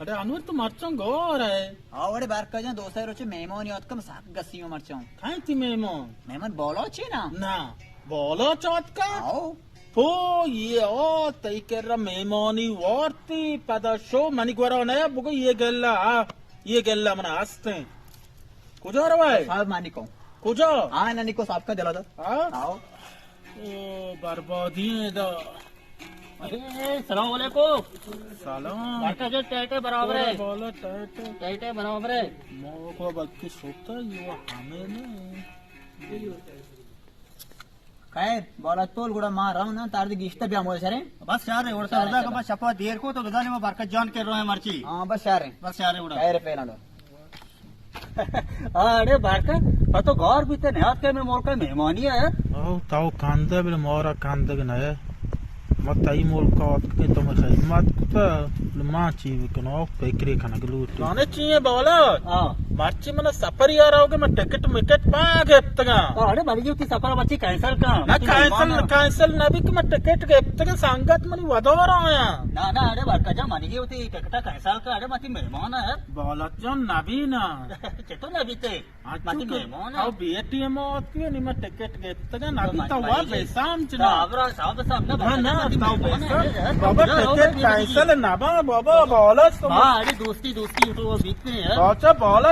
अरे अनवर तो मरचों गौर है आवड़े बार का जन दोस्त रोचे मेहमान याद कम साग गसियों मरचों खाई थी मेहमान बोलो ची ना ना बोलो चौथ का आओ पो ये ओ तई कर मेहमानी वार्ती पदा शो मनी गुरा नया बुगो ये गल्ला मना हंसते कुजा रवाय साहब मानिको कुजा हाँ नानी को साहब का दिला दो आओ ओ बर्बादी है दा सलाम वालेकुम। सलाम बारका जो टाइटे बराबर है, बोलो टाइटे टाइटे बराबर है। मोको बक्की सोता ये हमें ने खैर बोला तोल गुड़ा मार रहा हूँ ना तार दी गिश्ता भी आमोल सरे बस यार है उड़ता उड़ा का बस छपा देर को तो गदाने में बारका जान कर रहे हैं मर्ची। हाँ बस यार बस यार है उड़ा। खैर पहना दो अरे बारका तो घर भी ते नहात के में मोर का मेहमानी है। ओ ताऊ कांदे बिल मोरा कांदे के नए मत आई मोल का के तो मैं सही मत कुता मां चीज कनो पेकरी खाना गलू ताने चाहिए बोला हां मार्ची मन सफर यार आओगे मैं टिकट मिकट पाग हेप्तगा अरे बड़ी जो की सफर बच्ची कैंसिल का ना कैंसिल ना भी कि मैं टिकट के हेप्तगा संगत मनी वदोर आया ना अरे बारका जा मानी गई होती टिकट कैंसिल का अरे मती मेहमान है बोला जन नबी ना चेतो ना बीते मती मेहमान है आओ बीएटीएम और के नहीं मैं टिकट के हेप्तगा नबी तो वा बेसाम चना आबरा साहब साहब ना बाबा टिकट कैंसिल ना बाबा बोला तो हां अरे दोस्ती तो वो बीच में है अच्छा बोला